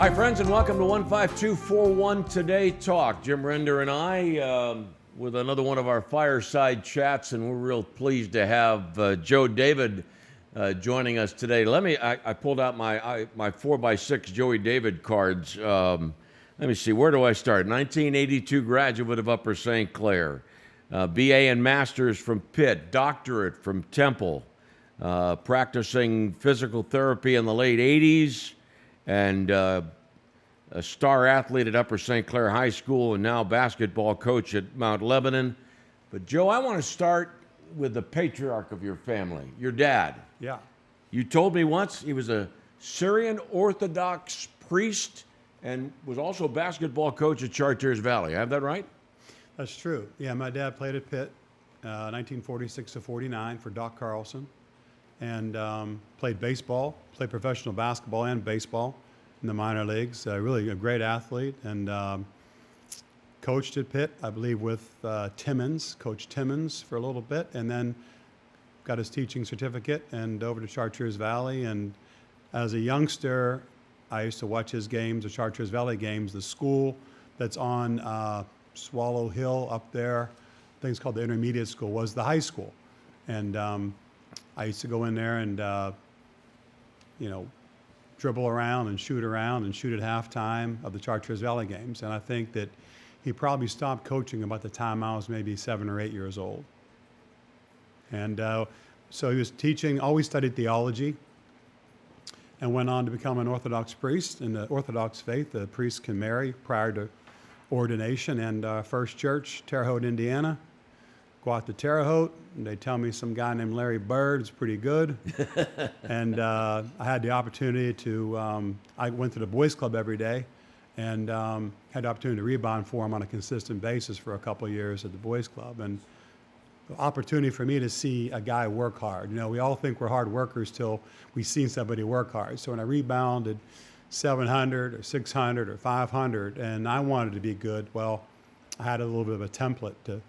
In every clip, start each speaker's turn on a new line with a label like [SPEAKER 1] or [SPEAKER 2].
[SPEAKER 1] Hi, friends, and welcome to 15241 Today Talk. Jim Render and I with another one of our fireside chats, and we're real pleased to have Joe David joining us today. I pulled out my 4x6 Joey David cards. Let me see, where do I start? 1982 graduate of Upper St. Clair, BA and Masters from Pitt, doctorate from Temple, practicing physical therapy in the late 80s, and a star athlete at Upper St. Clair High School, and now basketball coach at Mount Lebanon. But Joe, I want to start with the patriarch of your family, your dad.
[SPEAKER 2] Yeah.
[SPEAKER 1] You told me once he was a Syrian Orthodox priest and was also a basketball coach at Chartiers Valley. I have that right?
[SPEAKER 2] That's true. Yeah, my dad played at Pitt, 1946 to 49 for Doc Carlson, and played baseball, played professional basketball and baseball in the minor leagues. Really a great athlete, and coached at Pitt, I believe, with Timmons, Coach Timmons for a little bit, and then got his teaching certificate and over to Chartiers Valley. And as a youngster, I used to watch his games, the Chartiers Valley games, the school that's on Swallow Hill up there, I think it's called the intermediate school, was the high school. And I used to go in there and, dribble around and shoot at halftime of the Chartiers Valley games. And I think that he probably stopped coaching about the time I was maybe 7 or 8 years old. And so he was teaching, always studied theology, and went on to become an Orthodox priest. In the Orthodox faith, the priests can marry prior to ordination. And First Church, Terre Haute, Indiana. Go out to Terre Haute, and they tell me some guy named Larry Bird is pretty good. And I had the opportunity to, I went to the boys club every day, and had the opportunity to rebound for him on a consistent basis for a couple of years at the boys club. And the opportunity for me to see a guy work hard. You know, we all think we're hard workers till we see somebody work hard. So when I rebounded 700 or 600 or 500, and I wanted to be good, well, I had a little bit of a template to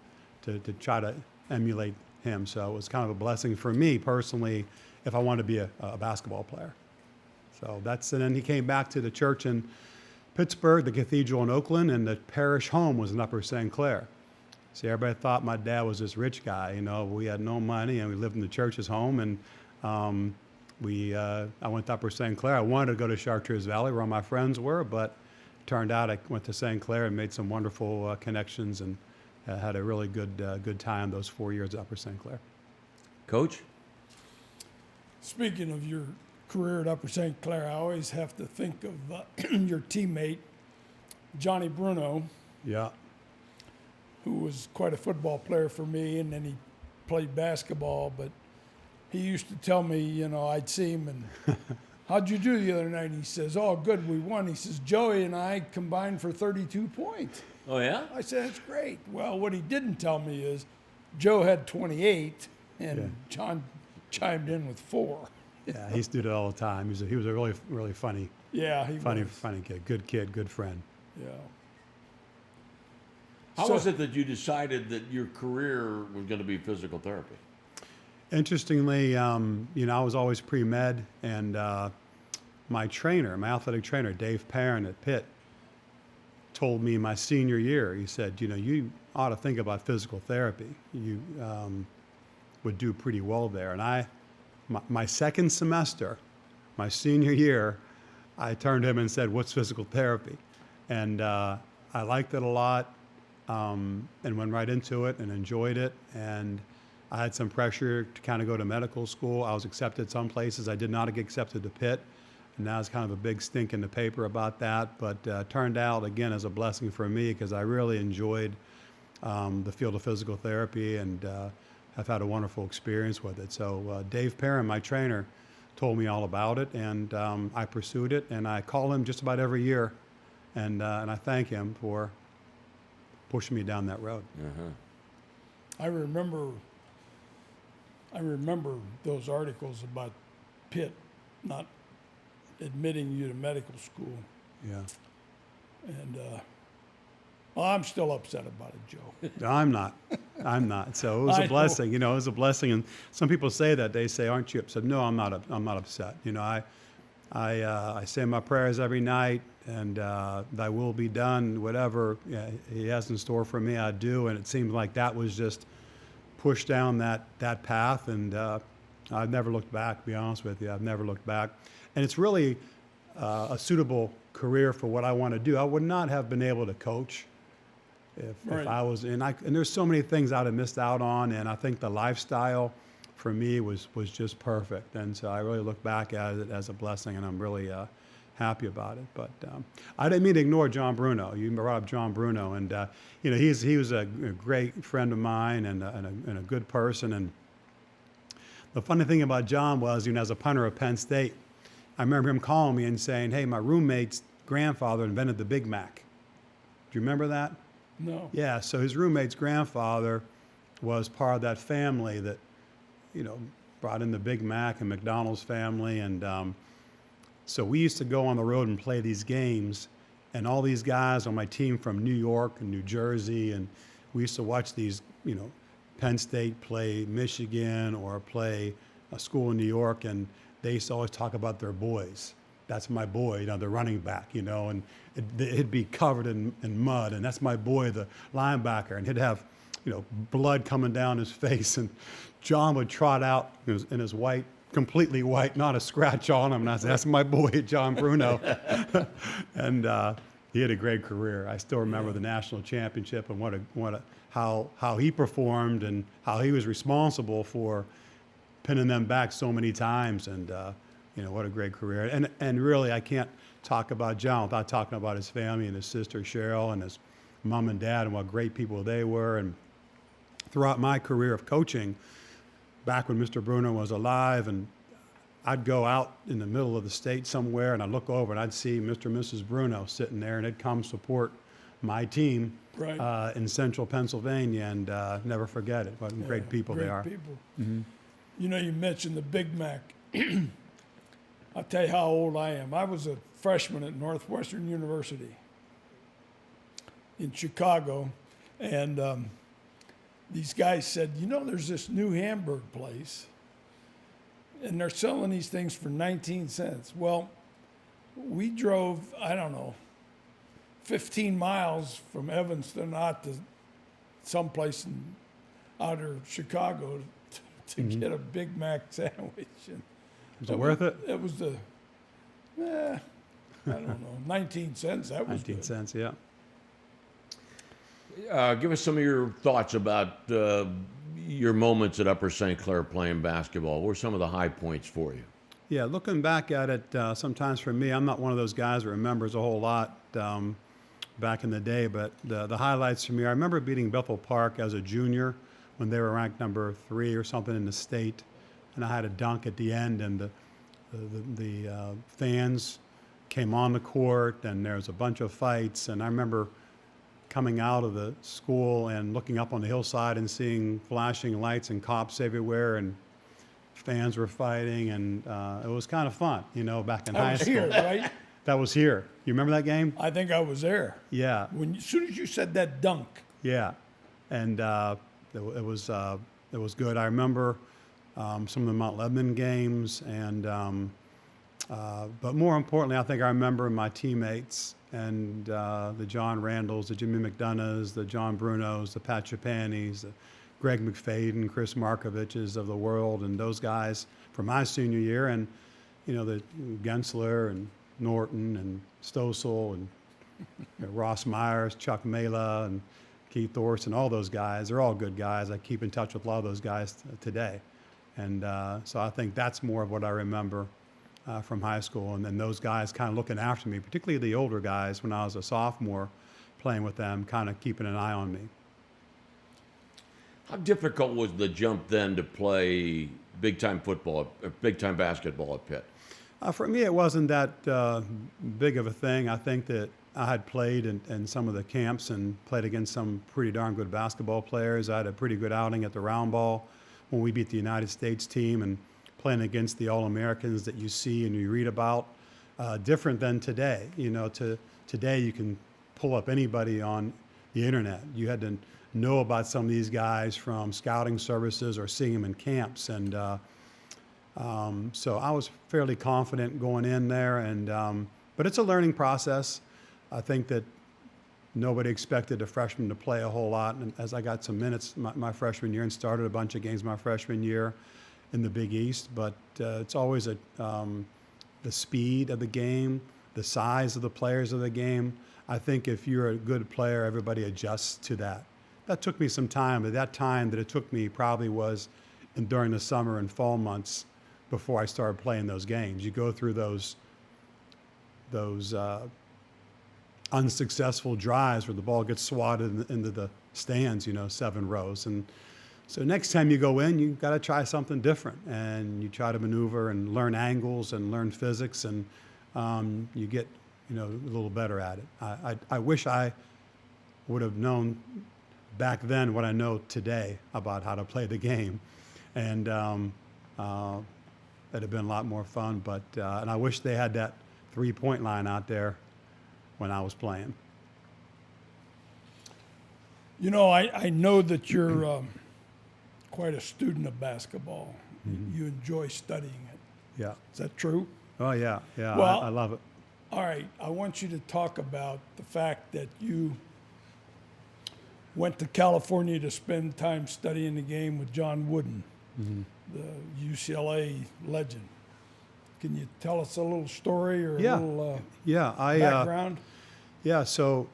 [SPEAKER 2] try to emulate him. So it was kind of a blessing for me personally if I wanted to be a basketball player. So and then he came back to the church in Pittsburgh, the cathedral in Oakland, and the parish home was in Upper St. Clair. See, everybody thought my dad was this rich guy. You know, we had no money, and we lived in the church's home, and I went to Upper St. Clair. I wanted to go to Chartiers Valley where all my friends were, but it turned out I went to St. Clair and made some wonderful connections, and had a really good time those 4 years at Upper St. Clair.
[SPEAKER 1] Coach?
[SPEAKER 3] Speaking of your career at Upper St. Clair, I always have to think of your teammate, Johnny Bruno,
[SPEAKER 2] Yeah.
[SPEAKER 3] who was quite a football player for me, and then he played basketball. But he used to tell me, I'd see him, and how'd you do the other night? And he says, oh, good, we won. He says, Joey and I combined for 32 points.
[SPEAKER 1] Oh, yeah?
[SPEAKER 3] I said, that's great. Well, what he didn't tell me is Joe had 28, and John chimed in with 4.
[SPEAKER 2] Yeah, he used to do that all the time. He was a really, really funny,
[SPEAKER 3] Yeah, he
[SPEAKER 2] funny
[SPEAKER 3] was.
[SPEAKER 2] kid, good friend.
[SPEAKER 3] Yeah.
[SPEAKER 1] How was it that you decided that your career was going to be physical therapy?
[SPEAKER 2] Interestingly, I was always pre-med, and my athletic trainer, Dave Perrin at Pitt, told me my senior year, he said, you ought to think about physical therapy. You would do pretty well there. And my second semester, my senior year, I turned to him and said, what's physical therapy? And I liked it a lot. And went right into it and enjoyed it. And I had some pressure to kind of go to medical school. I was accepted some places. I did not get accepted to Pitt. And now it's kind of a big stink in the paper about that. But turned out, again, as a blessing for me because I really enjoyed the field of physical therapy and have had a wonderful experience with it. So Dave Perrin, my trainer, told me all about it. And I pursued it. And I call him just about every year. And I thank him for pushing me down that road.
[SPEAKER 1] Uh-huh.
[SPEAKER 3] I remember those articles about Pitt not admitting you to medical school.
[SPEAKER 2] Yeah.
[SPEAKER 3] And well, I'm still upset about it, Joe.
[SPEAKER 2] I'm not. So it was a blessing. It was a blessing. And some people say that. They say, "Aren't you upset?" No, I'm not. I'm not upset. I I say my prayers every night, and thy will be done, whatever he has in store for me, I do. And it seemed like that was just pushed down that path, and I've never looked back, to be honest with you. I've never looked back. And it's really a suitable career for what I want to do. I would not have been able to coach if I was and there's so many things I'd have missed out on, and I think the lifestyle for me was just perfect. And so I really look back at it as a blessing, and I'm really happy about it. But I didn't mean to ignore John Bruno. You brought up John Bruno, and he was a great friend of mine and a good person. And the funny thing about John was, as a punter at Penn State, I remember him calling me and saying, "Hey, my roommate's grandfather invented the Big Mac." Do you remember that?
[SPEAKER 3] No.
[SPEAKER 2] Yeah, so his roommate's grandfather was part of that family that, brought in the Big Mac and McDonald's family. And so we used to go on the road and play these games, and all these guys on my team from New York and New Jersey, and we used to watch these, Penn State play Michigan or play a school in New York, and they used to always talk about their boys. That's my boy, the running back, and it'd be covered in mud, and that's my boy, the linebacker, and he'd have, blood coming down his face, and John would trot out in his white, completely white, not a scratch on him, and I said, "That's my boy, John Bruno," and he had a great career. I still remember the national championship and how he performed and how he was responsible for pinning them back so many times, and what a great career. And really, I can't talk about John without talking about his family and his sister Cheryl and his mom and dad and what great people they were. And throughout my career of coaching, back when Mr. Bruno was alive, and I'd go out in the middle of the state somewhere, and I'd look over and I'd see Mr. and Mrs. Bruno sitting there, and they'd come support my team in central Pennsylvania, and never forget it. What great people they are.
[SPEAKER 3] Great people. Mm-hmm. You mentioned the Big Mac. I'll tell you how old I am. I was a freshman at Northwestern University in Chicago, and these guys said, there's this new hamburger place, and they're selling these things for 19 cents. Well, we drove, 15 miles from Evanston out to someplace in outer Chicago to get a Big Mac sandwich. And
[SPEAKER 2] was it worth it?
[SPEAKER 3] It was I don't know, 19 cents. That was
[SPEAKER 2] 19
[SPEAKER 3] good.
[SPEAKER 2] cents, yeah.
[SPEAKER 1] Give us some of your thoughts about your moments at Upper St. Clair playing basketball. What were some of the high points for you?
[SPEAKER 2] Yeah, looking back at it, sometimes for me, I'm not one of those guys that remembers a whole lot back in the day, but the highlights for me, I remember beating Bethel Park as a junior when they were ranked number 3 or something in the state, and I had a dunk at the end, and the fans came on the court, and there was a bunch of fights, and I remember coming out of the school and looking up on the hillside and seeing flashing lights and cops everywhere, and fans were fighting, and it was kind of fun, back in high school.
[SPEAKER 3] That was here, right?
[SPEAKER 2] That was here. You remember that game?
[SPEAKER 3] I think I was there.
[SPEAKER 2] Yeah.
[SPEAKER 3] As soon as you said that dunk.
[SPEAKER 2] Yeah, and it was good. I remember some of the Mount Lebanon games, and but more importantly, I think I remember my teammates and the John Randalls, the Jimmy McDonoughs, the John Brunos, the Pat Chapanis, the Greg McFadden, Chris Markoviches of the world, and those guys from my senior year, and the Gensler and Norton and Stossel and Ross Myers, Chuck Mela, and Keith Thorson, all those guys. They're all good guys. I keep in touch with a lot of those guys today. And so I think that's more of what I remember from high school. And then those guys kind of looking after me, particularly the older guys when I was a sophomore, playing with them, kind of keeping an eye on me.
[SPEAKER 1] How difficult was the jump then to play big-time football, big-time basketball at Pitt?
[SPEAKER 2] For me, it wasn't that big of a thing. I think that I had played in some of the camps and played against some pretty darn good basketball players. I had a pretty good outing at the Round Ball when we beat the United States team, and playing against the All-Americans that you see and you read about. Different than today. Today you can pull up anybody on the internet. You had to know about some of these guys from scouting services or seeing them in camps. And So I was fairly confident going in there, but it's a learning process. I think that nobody expected a freshman to play a whole lot, and as I got some minutes my freshman year and started a bunch of games my freshman year in the Big East, but it's always the speed of the game, the size of the players of the game. I think if you're a good player, everybody adjusts to that. That took me some time, but that time that it took me probably was during the summer and fall months before I started playing those games. You go through those unsuccessful drives where the ball gets swatted into the stands, 7 rows. And so next time you go in, you got to try something different, and you try to maneuver and learn angles and learn physics, and you get, a little better at it. I wish I would have known back then what I know today about how to play the game, and that'd have been a lot more fun. But and I wish they had that 3-point line out there when I was playing.
[SPEAKER 3] I know that you're quite a student of basketball.
[SPEAKER 2] Mm-hmm.
[SPEAKER 3] You enjoy studying it.
[SPEAKER 2] Yeah.
[SPEAKER 3] Is that true?
[SPEAKER 2] Oh, yeah.
[SPEAKER 3] Well,
[SPEAKER 2] I love it.
[SPEAKER 3] All right. I want you to talk about the fact that you went to California to spend time studying the game with John Wooden, the UCLA legend. Can you tell us a little story or a little background?
[SPEAKER 2] So,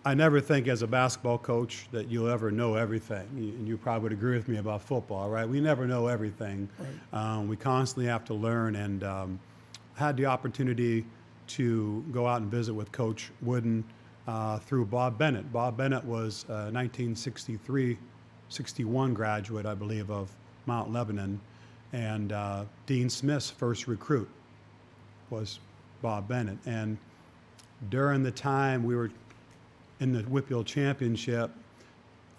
[SPEAKER 2] I never think as a basketball coach that you'll ever know everything. And you probably would agree with me about football, right? We never know everything.
[SPEAKER 3] Right.
[SPEAKER 2] We constantly have to learn, and had the opportunity to go out and visit with Coach Wooden through Bob Bennett. Bob Bennett was a 1963-61 graduate, I believe, of Mount Lebanon, and Dean Smith's first recruit was Bob Bennett. And during the time we were in the Whitfield Championship,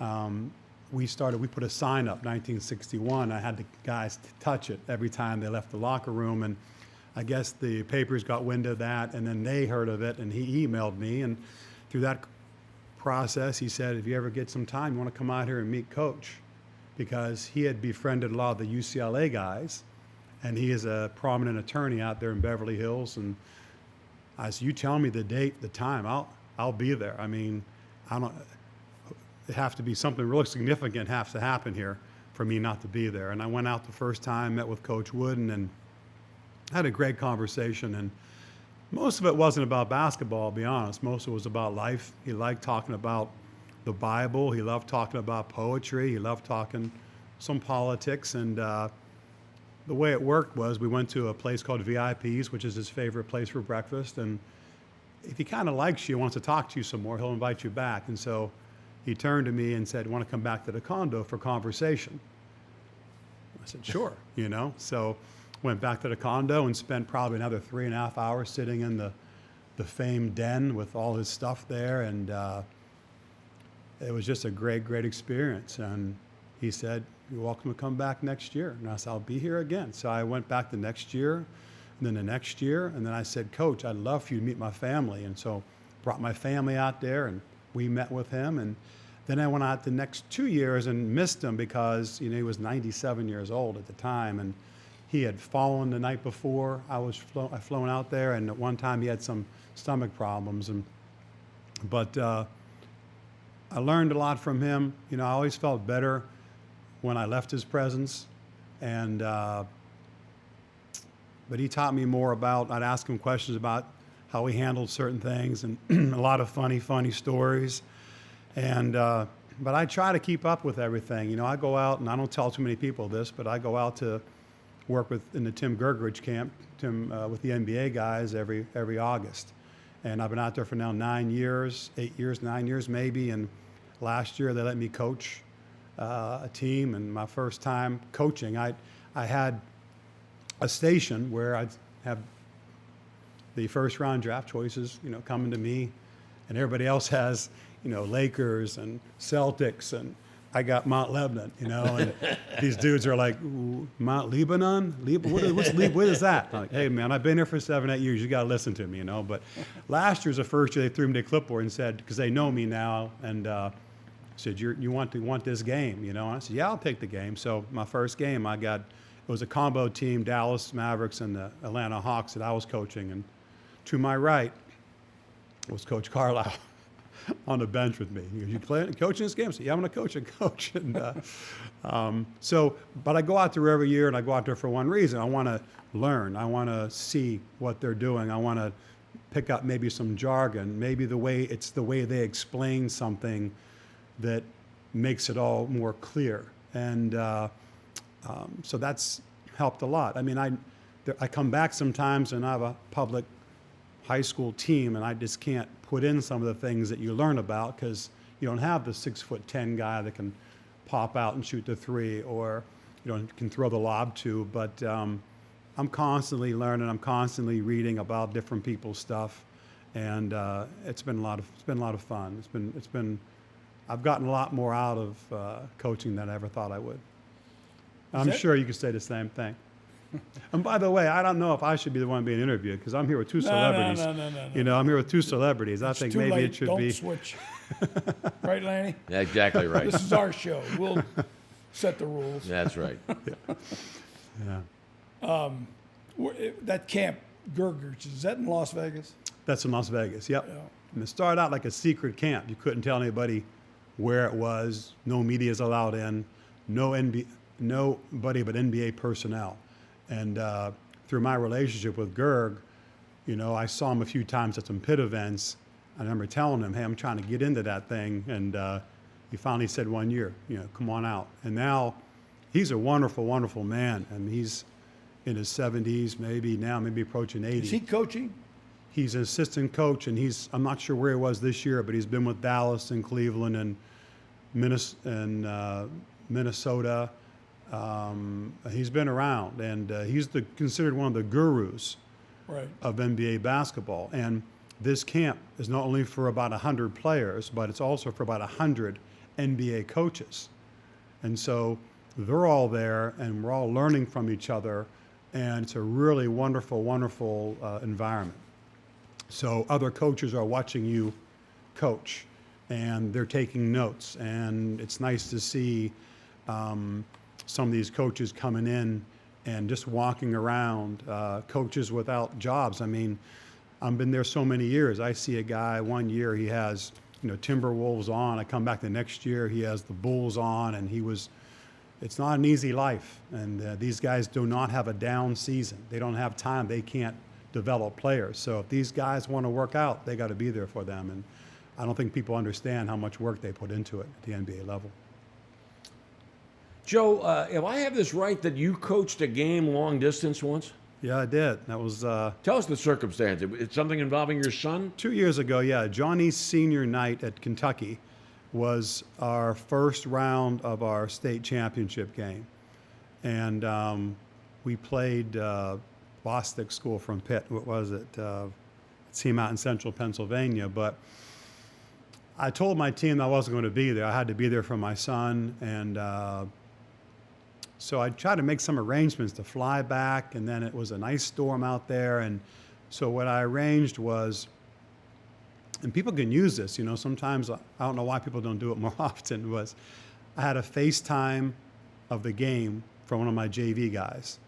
[SPEAKER 2] we put a sign up, 1961. I had the guys touch it every time they left the locker room, and I guess the papers got wind of that, and then they heard of it, and he emailed me, and through that process, he said, if you ever get some time, you want to come out here and meet Coach, because he had befriended a lot of the UCLA guys, and he is a prominent attorney out there in Beverly Hills. And I said, you tell me the date, the time, I'll be there. I mean, it have to be something really significant has to happen here for me not to be there. And I went out the first time, met with Coach Wooden, and had a great conversation. And most of it wasn't about basketball, I'll be honest. Most of it was about life. He liked talking about the Bible. He loved talking about poetry. He loved talking some politics. And the way it worked was we went to a place called VIP's, which is his favorite place for breakfast. And if he kind of likes you, wants to talk to you some more, he'll invite you back. And so he turned to me and said, want to come back to the condo for conversation? I said, sure, So went back to the condo and spent probably another 3.5 hours sitting in the famed den with all his stuff there. And it was just a great, great experience. And he said, you're welcome to come back next year. And I said, I'll be here again. So I went back the next year, and then the next year. And then I said, Coach, I'd love for you to meet my family. And so brought my family out there, and we met with him. And then I went out the next 2 years and missed him because, he was 97 years old at the time. And he had fallen the night before. I flown out there, and at one time he had some stomach problems. But I learned a lot from him. I always felt better when I left his presence. And but he taught me more about, I'd ask him questions about how he handled certain things, and a lot of funny stories. And but I try to keep up with everything. I go out, and I don't tell too many people this, but I go out to work in the Tim Gergeridge camp, with the NBA guys every August. And I've been out there for now 9 years, 8 years, 9 years maybe. And last year they let me coach a team. And my first time coaching, I had a station where I'd have the first round draft choices, coming to me, and everybody else has, Lakers and Celtics, and I got Mount Lebanon, and these dudes are like, Mount Lebanon? What is that? I'm like, hey, man, I've been here for 7-8 years. You got to listen to me, But last year's the first year they threw me to clipboard and said, because they know me now, and said, you want this game, And I said, yeah, I'll take the game. So my first game, it was a combo team, Dallas Mavericks and the Atlanta Hawks that I was coaching. And to my right was Coach Carlisle on the bench with me. He goes, "You coaching this game?" I said, "Yeah, I'm going to coach and coach." And but I go out there every year, and I go out there for one reason. I want to learn. I want to see what they're doing. I want to pick up maybe some jargon, maybe the way they explain something that makes it all more clear. And so that's helped a lot. I mean, I come back sometimes and I have a public high school team, and I just can't put in some of the things that you learn about because you don't have the 6'10" guy that can pop out and shoot the three, or can throw the lob to. But I'm constantly learning. I'm constantly reading about different people's stuff, and it's been a lot of fun. I've gotten a lot more out of coaching than I ever thought I would. I'm sure you could say the same thing. And by the way, I don't know if I should be the one being interviewed because I'm here with two celebrities. No. I'm here with two celebrities. I think maybe it should
[SPEAKER 3] Don't
[SPEAKER 2] be.
[SPEAKER 3] switch. Right, Lanny?
[SPEAKER 1] Yeah, exactly right.
[SPEAKER 3] This is our show. We'll set the rules.
[SPEAKER 1] That's right.
[SPEAKER 2] Yeah.
[SPEAKER 3] That camp, Gerger's, is that in Las Vegas?
[SPEAKER 2] That's in Las Vegas. Yep.
[SPEAKER 3] Yeah.
[SPEAKER 2] And it started out like a secret camp. You couldn't tell anybody where it was. No media is allowed in. Nobody but NBA personnel. And through my relationship with Gerg, I saw him a few times at some pit events. I remember telling him, "Hey, I'm trying to get into that thing." And he finally said one year, "Come on out." And now he's a wonderful, wonderful man. I mean, he's in his 70s, maybe approaching 80.
[SPEAKER 3] Is he coaching?
[SPEAKER 2] He's an assistant coach, and I'm not sure where he was this year, but he's been with Dallas and Cleveland and Minnesota. He's been around, and he's considered one of the gurus of NBA basketball. And this camp is not only for about 100 players, but it's also for about 100 NBA coaches. And so they're all there, and we're all learning from each other, and it's a really wonderful, wonderful environment. So other coaches are watching you coach, and they're taking notes, and it's nice to see some of these coaches coming in and just walking around, coaches without jobs. I mean, I've been there so many years. I see a guy one year, he has Timberwolves on. I come back the next year, he has the Bulls on, and it's not an easy life. And these guys do not have a down season. They don't have time. They can't develop players. So if these guys want to work out, they got to be there for them. And I don't think people understand how much work they put into it at the NBA level.
[SPEAKER 1] Joe, if I have this right, that you coached a game long distance once?
[SPEAKER 2] Yeah, I did. That was
[SPEAKER 1] Tell us the circumstance. It's something involving your son?
[SPEAKER 2] 2 years ago. Yeah, Johnny's senior night at Kentucky was our first round of our state championship game, and we played Bostic School from Pitt. What was it? Team out in central Pennsylvania. But I told my team I wasn't going to be there. I had to be there for my son, and so I tried to make some arrangements to fly back, and then it was a nice storm out there. And so what I arranged was, and people can use this, sometimes I don't know why people don't do it more often, was I had a FaceTime of the game from one of my JV guys.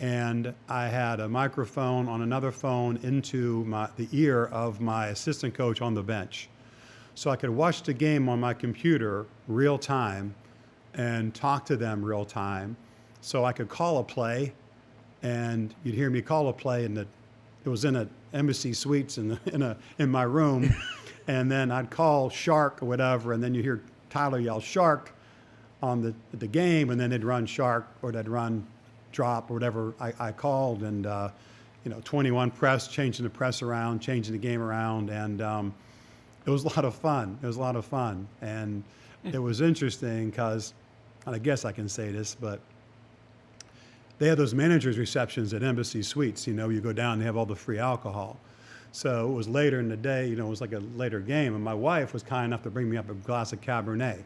[SPEAKER 2] And I had a microphone on another phone into the ear of my assistant coach on the bench. So I could watch the game on my computer real time and talk to them real time. So I could call a play, and you'd hear me call a play, and it was in an Embassy Suites in my room, and then I'd call Shark or whatever, and then you hear Tyler yell Shark on the game, and then they'd run Shark or they'd run Drop or whatever I called, and 21 press, changing the press around, changing the game around, and it was a lot of fun. And it was interesting because, and I guess I can say this, but they have those managers' receptions at Embassy Suites. You go down, they have all the free alcohol. So it was later in the day, it was like a later game, and my wife was kind enough to bring me up a glass of Cabernet.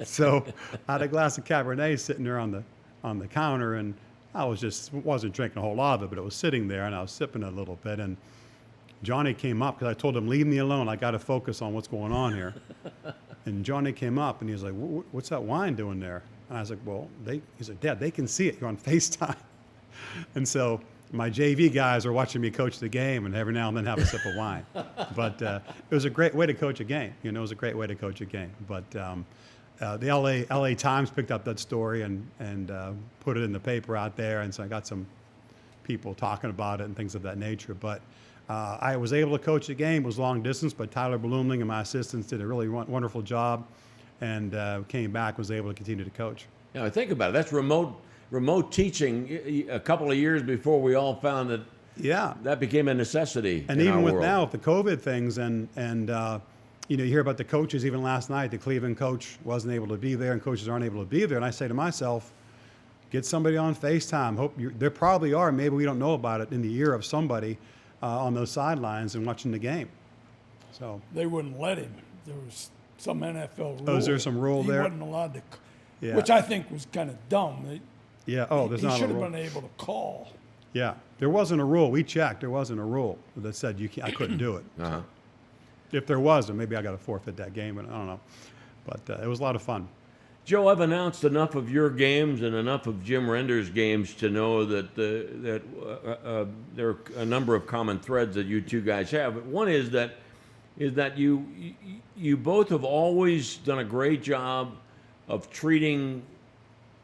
[SPEAKER 2] So I had a glass of Cabernet sitting there on the counter, and I wasn't drinking a whole lot of it, but it was sitting there, and I was sipping a little bit, and Johnny came up because I told him, "Leave me alone. I got to focus on what's going on here." And Johnny came up, and he was like, "What's that wine doing there?" And I was like, well, he said, Dad, they can see it. You're on FaceTime. And so my JV guys are watching me coach the game and every now and then have a sip of wine. But it was a great way to coach a game. You know, it was a great way to coach a game. But the LA Times picked up that story and put it in the paper out there. And so I got some people talking about it and things of that nature. But I was able to coach the game. It was long distance, but Tyler Bloomling and my assistants did a really wonderful job, and came back, was able to continue to coach.
[SPEAKER 1] Now, think about it. That's remote teaching. A couple of years before we all found that that became a necessity.
[SPEAKER 2] And
[SPEAKER 1] in
[SPEAKER 2] even
[SPEAKER 1] our
[SPEAKER 2] with
[SPEAKER 1] world.
[SPEAKER 2] now with the COVID things and you know, you hear about the coaches. Even last night, the Cleveland coach wasn't able to be there, and coaches aren't able to be there. And I say to myself, get somebody on FaceTime. There probably are. Maybe we don't know about it in the ear of somebody on those sidelines and watching the game. So
[SPEAKER 3] They wouldn't let him. There was some NFL rule.
[SPEAKER 2] Oh, is there some rule there?
[SPEAKER 3] He wasn't allowed to,
[SPEAKER 2] Yeah.
[SPEAKER 3] which I think was kind of dumb.
[SPEAKER 2] yeah. Oh, there's
[SPEAKER 3] He
[SPEAKER 2] not a
[SPEAKER 3] should have
[SPEAKER 2] rule.
[SPEAKER 3] been able to call.
[SPEAKER 2] Yeah, there wasn't a rule. We checked. There wasn't a rule that said I couldn't do it.
[SPEAKER 1] Uh-huh.
[SPEAKER 2] If there was, then maybe I got to forfeit that game. But I don't know. But it was a lot of fun.
[SPEAKER 1] Joe, I've announced enough of your games and enough of Jim Render's games to know that there are a number of common threads that you two guys have. One is that you both have always done a great job of treating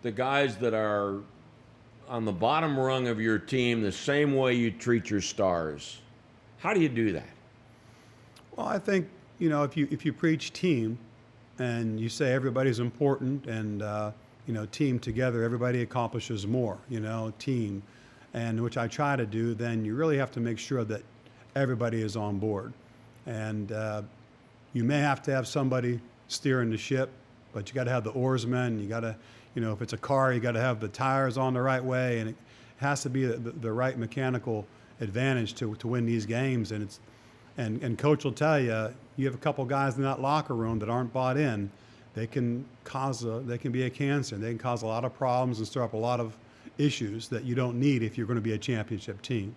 [SPEAKER 1] the guys that are on the bottom rung of your team the same way you treat your stars. How do you do that?
[SPEAKER 2] Well, I think, you know, if you preach team and you say everybody's important and, you know, team together, everybody accomplishes more, you know, team, and which I try to do, then you really have to make sure that everybody is on board. And you may have to have somebody steering the ship, but you got to have the oarsmen. You got to, you know, if it's a car, you got to have the tires on the right way, and it has to be the right mechanical advantage to win these games. And it's and coach will tell you, you have a couple guys in that locker room that aren't bought in, they can be a cancer. They can cause a lot of problems and stir up a lot of issues that you don't need if you're going to be a championship team.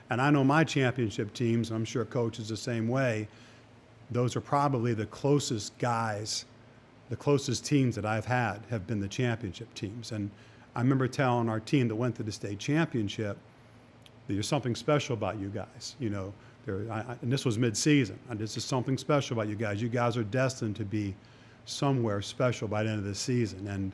[SPEAKER 2] And I know my championship teams, and I'm sure coach is the same way, those are probably the closest guys, the closest teams that I've had have been the championship teams. And I remember telling our team that went to the state championship, there's something special about you guys. You know, and this was mid-season. And this is something special about you guys. You guys are destined to be somewhere special by the end of the season. And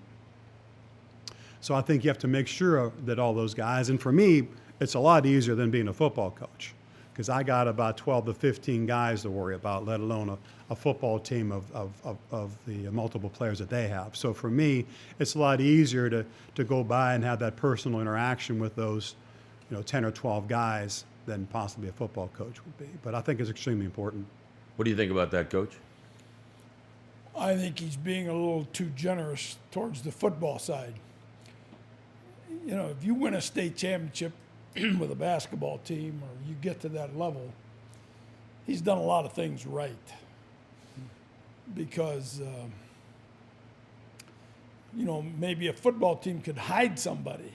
[SPEAKER 2] so I think you have to make sure that all those guys, and for me, it's a lot easier than being a football coach, because I got about 12 to 15 guys to worry about, let alone a football team of the multiple players that they have. So for me, it's a lot easier to go by and have that personal interaction with those, 10 or 12 guys than possibly a football coach would be. But I think it's extremely important.
[SPEAKER 1] What do you think about that, Coach?
[SPEAKER 3] I think he's being a little too generous towards the football side. If you win a state championship with a basketball team, or you get to that level, he's done a lot of things right. Because, maybe a football team could hide somebody.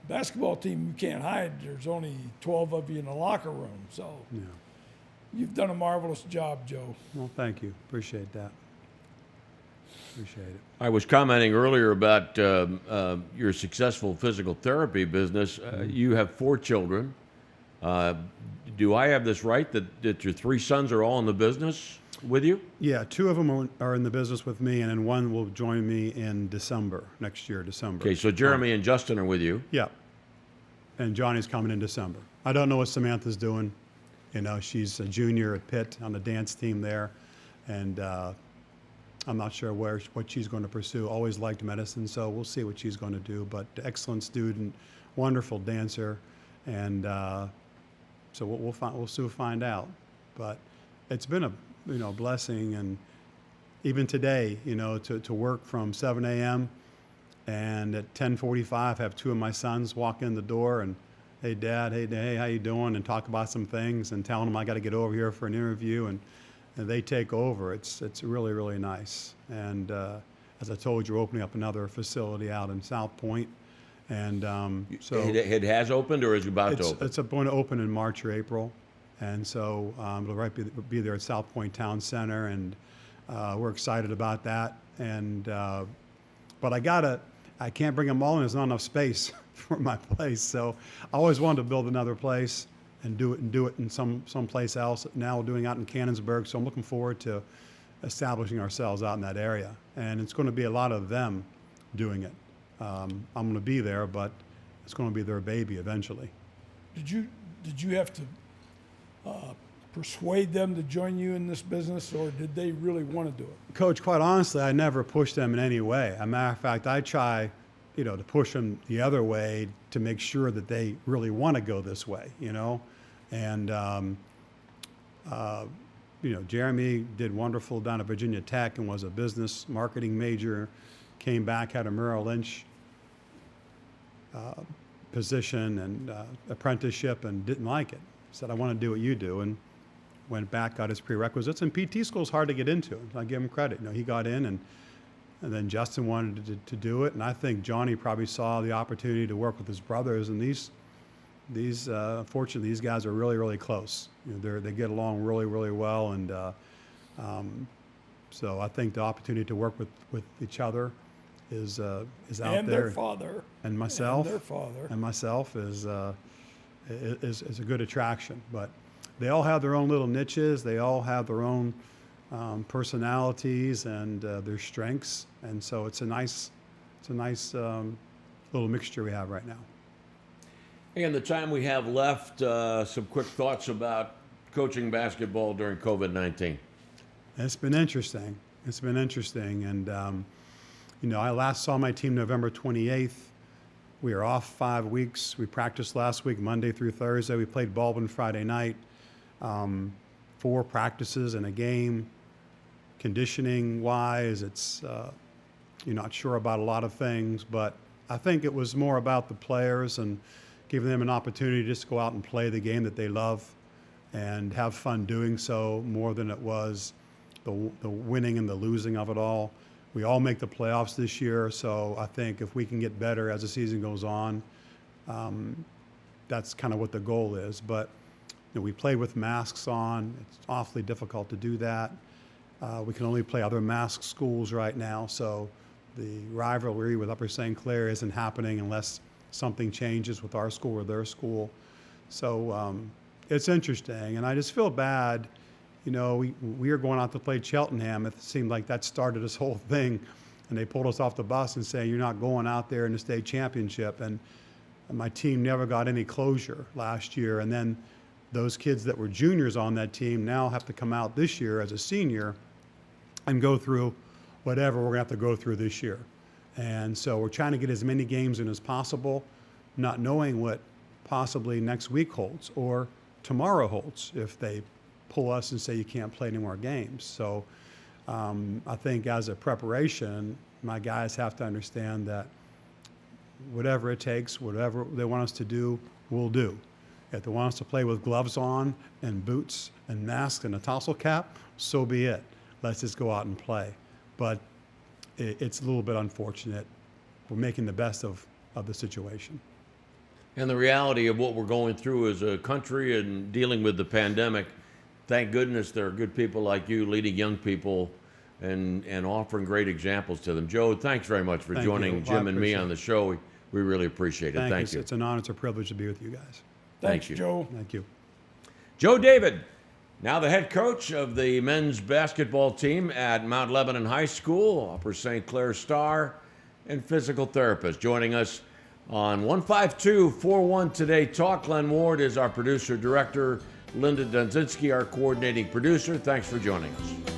[SPEAKER 3] Basketball team, you can't hide. There's only 12 of you in the locker room. So
[SPEAKER 2] Yeah.
[SPEAKER 3] you've done a marvelous job, Joe.
[SPEAKER 2] Well, thank you. Appreciate that. Appreciate it.
[SPEAKER 1] I was commenting earlier about your successful physical therapy business. You have 4 children. Do I have this right that your 3 sons are all in the business with you?
[SPEAKER 2] Yeah, 2 of them are in the business with me, and then 1 will join me in next year, December.
[SPEAKER 1] Okay, so Jeremy and Justin are with you.
[SPEAKER 2] Yeah. And Johnny's coming in December. I don't know what Samantha's doing. She's a junior at Pitt on the dance team there. And I'm not sure what she's going to pursue. Always liked medicine, so we'll see what she's going to do. But excellent student, wonderful dancer. And so we'll soon find out. But it's been a blessing. And even today, to work from 7 a.m. and at 10:45 have 2 of my sons walk in the door and, hey, Dad, hey, how you doing? And talk about some things and telling them I got to get over here for an interview. And they take over. It's really, really nice. And as I told you, we're opening up another facility out in South Point. And so
[SPEAKER 1] It has opened or is about to open?
[SPEAKER 2] it's going to open in March or April. And so it'll be there at South Point Town Center. And we're excited about that. And but I can't bring them all in. There's not enough space for my place. So I always wanted to build another place and do it in some place else. Now we're doing it out in Canonsburg. So I'm looking forward to establishing ourselves out in that area. And it's going to be a lot of them doing it. I'm going to be there, but it's going to be their baby eventually.
[SPEAKER 3] Did you have to persuade them to join you in this business, or did they really want to do it?
[SPEAKER 2] Coach, quite honestly, I never pushed them in any way. As a matter of fact, I try, to push them the other way to make sure that they really want to go this way, And, Jeremy did wonderful down at Virginia Tech and was a business marketing major, came back, had a Merrill Lynch position and apprenticeship and didn't like it. Said, I want to do what you do, and went back, got his prerequisites. And PT school is hard to get into. I give him credit. He got in, and then Justin wanted to do it. And I think Johnny probably saw the opportunity to work with his brothers. And unfortunately, these guys are really, really close. They get along really, really well. And so I think the opportunity to work with each other is out there.
[SPEAKER 3] And their father.
[SPEAKER 2] And myself.
[SPEAKER 3] And their father.
[SPEAKER 2] And myself is a good attraction. But they all have their own little niches. They all have their own personalities and their strengths. And so it's a nice little mixture we have right now.
[SPEAKER 1] And the time we have left, some quick thoughts about coaching basketball during COVID-19.
[SPEAKER 2] It's been interesting. And, I last saw my team November 28th. We were off 5 weeks. We practiced last week, Monday through Thursday. We played Baldwin Friday night. 4 practices and a game. Conditioning-wise, it's you're not sure about a lot of things, but I think it was more about the players and giving them an opportunity just to go out and play the game that they love and have fun doing so more than it was the winning and the losing of it all. We all make the playoffs this year, so I think if we can get better as the season goes on, that's kind of what the goal is. But we played with masks on. It's awfully difficult to do that. We can only play other masked schools right now, so the rivalry with Upper St. Clair isn't happening unless something changes with our school or their school. So it's interesting, and I just feel bad. We were going out to play Cheltenham. It seemed like that started this whole thing, and they pulled us off the bus and saying, you're not going out there in the state championship. And my team never got any closure last year. And then those kids that were juniors on that team now have to come out this year as a senior and go through whatever we're going to have to go through this year. And so we're trying to get as many games in as possible, not knowing what possibly next week holds or tomorrow holds if they pull us and say you can't play any more games. So I think as a preparation, my guys have to understand that whatever it takes, whatever they want us to do, we'll do. If they want us to play with gloves on and boots and masks and a tassel cap, so be it. Let's just go out and play. But it's a little bit unfortunate. We're making the best of the situation.
[SPEAKER 1] And the reality of what we're going through as a country and dealing with the pandemic, thank goodness there are good people like you leading young people and offering great examples to them. Joe, thanks very much for joining Jim and me on the show. We really appreciate it. Thank you.
[SPEAKER 2] It's an honor, it's a privilege to be with you guys.
[SPEAKER 3] Thanks,
[SPEAKER 1] you.
[SPEAKER 3] Joe.
[SPEAKER 2] Thank you.
[SPEAKER 1] Joe David, now the head coach of the men's basketball team at Mount Lebanon High School, Upper St. Clair star, and physical therapist, joining us on 15241 Today Talk. Glenn Ward is our producer-director. Linda Dunzinski, our coordinating producer. Thanks for joining us.